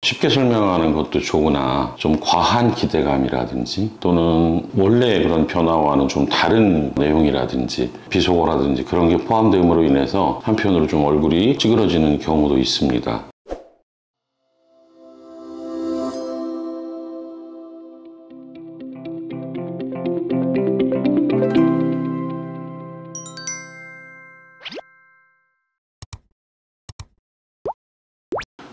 쉽게 설명하는 것도 좋으나 좀 과한 기대감이라든지 또는 원래 그런 변화와는 좀 다른 내용이라든지 비속어라든지 그런 게 포함됨으로 인해서 한편으로 좀 얼굴이 찌그러지는 경우도 있습니다.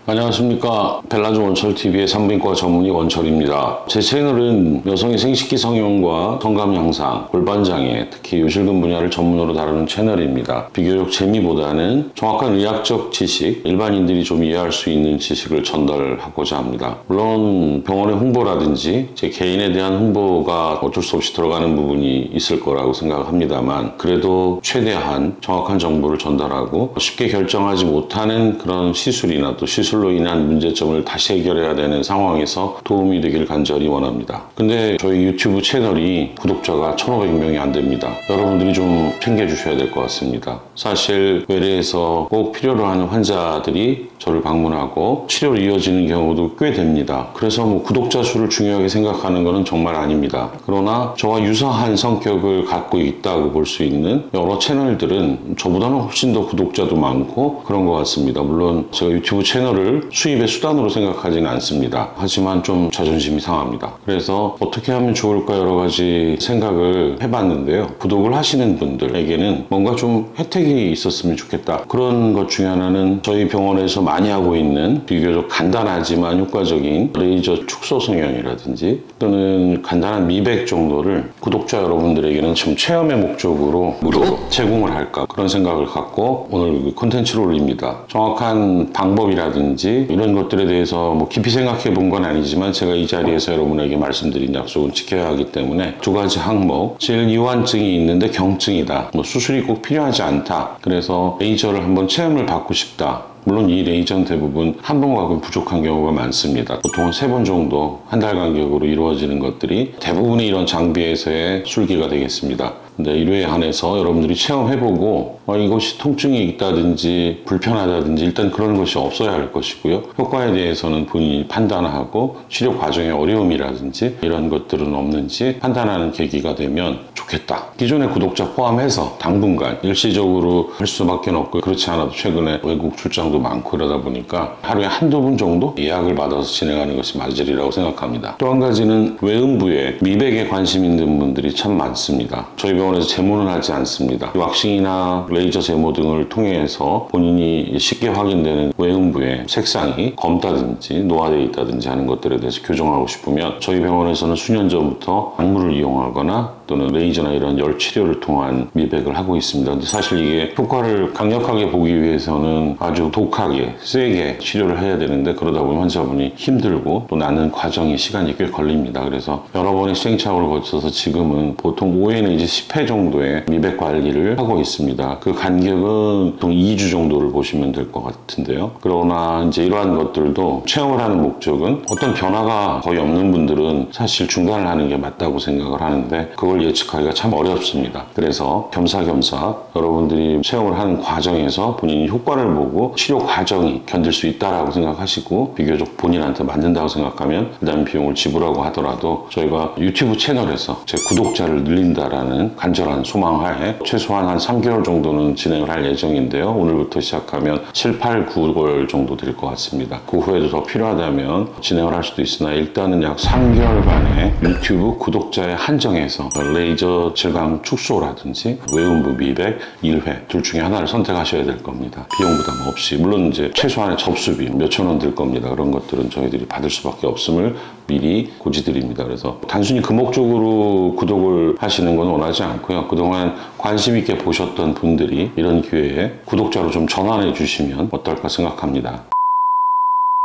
안녕하십니까. 벨라조 원철TV의 산부인과 전문의 원철입니다. 제 채널은 여성의 생식기 성형과 성감 향상, 골반장애, 특히 요실금 분야를 전문으로 다루는 채널입니다. 비교적 재미보다는 정확한 의학적 지식, 일반인들이 좀 이해할 수 있는 지식을 전달하고자 합니다. 물론 병원의 홍보라든지 제 개인에 대한 홍보가 어쩔 수 없이 들어가는 부분이 있을 거라고 생각합니다만, 그래도 최대한 정확한 정보를 전달하고 쉽게 결정하지 못하는 그런 시술이나 또 시술로 인한 문제점을 다시 해결해야 되는 상황에서 도움이 되길 간절히 원합니다. 근데 저희 유튜브 채널이 구독자가 1,500명이 안 됩니다. 여러분들이 좀 챙겨주셔야 될 것 같습니다. 사실 외래에서 꼭 필요로 하는 환자들이 저를 방문하고 치료로 이어지는 경우도 꽤 됩니다. 그래서 구독자 수를 중요하게 생각하는 것은 정말 아닙니다. 그러나 저와 유사한 성격을 갖고 있다고 볼 수 있는 여러 채널들은 저보다는 훨씬 더 구독자도 많고 그런 것 같습니다. 물론 제가 유튜브 채널을 수입의 수단으로 생각하지는 않습니다. 하지만 좀 자존심이 상합니다. 그래서 어떻게 하면 좋을까 여러 가지 생각을 해봤는데요. 구독을 하시는 분들에게는 뭔가 좀 혜택이 있었으면 좋겠다. 그런 것 중에 하나는 저희 병원에서 많이 하고 있는 비교적 간단하지만 효과적인 레이저 축소 성형이라든지 또는 간단한 미백 정도를 구독자 여러분들에게는 좀 체험의 목적으로 무료로 제공을 할까, 그런 생각을 갖고 오늘 콘텐츠를 올립니다. 정확한 방법이라든지 이런 것들에 대해서 깊이 생각해 본 건 아니지만 제가 이 자리에서 여러분에게 말씀드린 약속은 지켜야 하기 때문에 두 가지 항목, 질이완증이 있는데 경증이다, 수술이 꼭 필요하지 않다, 그래서 레이저를 한번 체험을 받고 싶다. 물론 이 레이저는 대부분 한 번 가고 부족한 경우가 많습니다. 보통은 3번 정도 한 달 간격으로 이루어지는 것들이 대부분의 이런 장비에서의 술기가 되겠습니다. 근데 1회에 한해서 여러분들이 체험해보고 이것이 통증이 있다든지 불편하다든지 일단 그런 것이 없어야 할 것이고요. 효과에 대해서는 본인이 판단하고 치료 과정의 어려움이라든지 이런 것들은 없는지 판단하는 계기가 되면 좋겠다. 기존의 구독자 포함해서 당분간 일시적으로 할 수밖에 없고, 그렇지 않아도 최근에 외국 출장도 많고 그러다 보니까 하루에 한두 분 정도 예약을 받아서 진행하는 것이 맞으리라고 생각합니다. 또 한 가지는 외음부에 미백에 관심 있는 분들이 참 많습니다. 저희 병원에서 제모는 하지 않습니다. 왁싱이나 레이저 제모 등을 통해서 본인이 쉽게 확인되는 외음부의 색상이 검다든지 노화되어 있다든지 하는 것들에 대해서 교정하고 싶으면 저희 병원에서는 수년 전부터 약물을 이용하거나 또는 레이저나 이런 열 치료를 통한 미백을 하고 있습니다. 근데 사실 이게 효과를 강력하게 보기 위해서는 아주 독하게 세게 치료를 해야 되는데, 그러다 보면 환자분이 힘들고 또 나는 과정이 시간이 꽤 걸립니다. 그래서 여러 번의 시행착오를 거쳐서 지금은 보통 5회 내지 10회 정도의 미백 관리를 하고 있습니다. 그 간격은 보통 2주 정도를 보시면 될 것 같은데요. 그러나 이제 이러한 것들도 체험을 하는 목적은 어떤 변화가 거의 없는 분들은 사실 중단을 하는 게 맞다고 생각을 하는데, 그걸 예측하기가 참 어렵습니다. 그래서 겸사겸사 여러분들이 체험을 하는 과정에서 본인이 효과를 보고 치료 과정이 견딜 수 있다라고 생각하시고 비교적 본인한테 맞는다고 생각하면 그다음 비용을 지불하고 하더라도 저희가 유튜브 채널에서 제 구독자를 늘린다라는 간절한 소망하에 최소한 한 3개월 정도는 진행을 할 예정인데요. 오늘부터 시작하면 7, 8, 9개월 정도 될 것 같습니다. 그 후에도 더 필요하다면 진행을 할 수도 있으나 일단은 약 3개월간의 유튜브 구독자에 한정해서 레이저 질감 축소라든지 외음부 미백 1회 둘 중에 하나를 선택하셔야 될 겁니다. 비용 부담 없이. 물론 이제 최소한의 접수비 몇천 원 들 겁니다. 그런 것들은 저희들이 받을 수밖에 없음을 미리 고지드립니다. 그래서 단순히 그 목적으로 구독을 하시는 건 원하지 않고요. 그동안 관심 있게 보셨던 분들이 이런 기회에 구독자로 좀 전환해 주시면 어떨까 생각합니다.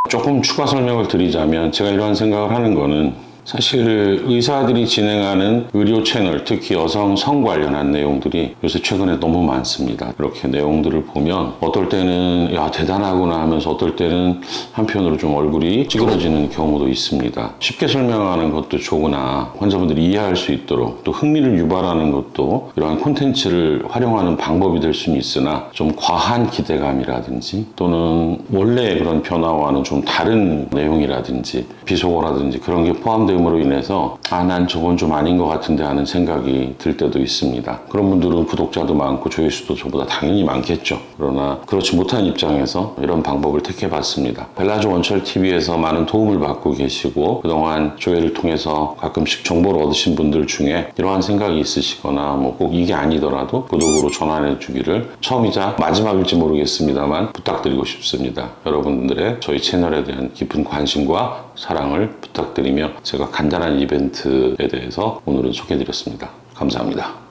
조금 추가 설명을 드리자면, 제가 이러한 생각을 하는 거는 사실 의사들이 진행하는 의료 채널, 특히 여성 성 관련한 내용들이 요새 최근에 너무 많습니다. 이렇게 내용들을 보면 어떨 때는 야 대단하구나 하면서 어떨 때는 한편으로 좀 얼굴이 찌그러지는 경우도 있습니다. 쉽게 설명하는 것도 좋으나 환자분들이 이해할 수 있도록 또 흥미를 유발하는 것도 이러한 콘텐츠를 활용하는 방법이 될 수는 있으나 좀 과한 기대감이라든지 또는 원래의 그런 변화와는 좀 다른 내용이라든지 비속어라든지 그런 게 포함됨으로 인해서 난 저건 좀 아닌 것 같은데 하는 생각이 들 때도 있습니다. 그런 분들은 구독자도 많고 조회수도 저보다 당연히 많겠죠. 그러나 그렇지 못한 입장에서 이런 방법을 택해봤습니다. 벨라조 원철TV에서 많은 도움을 받고 계시고 그동안 조회를 통해서 가끔씩 정보를 얻으신 분들 중에 이러한 생각이 있으시거나 뭐 꼭 이게 아니더라도 구독으로 전환해 주기를 처음이자 마지막일지 모르겠습니다만 부탁드리고 싶습니다. 여러분들의 저희 채널에 대한 깊은 관심과 사랑을 부탁드리며 제가 간단한 이벤트에 대해서 오늘은 소개해드렸습니다. 감사합니다.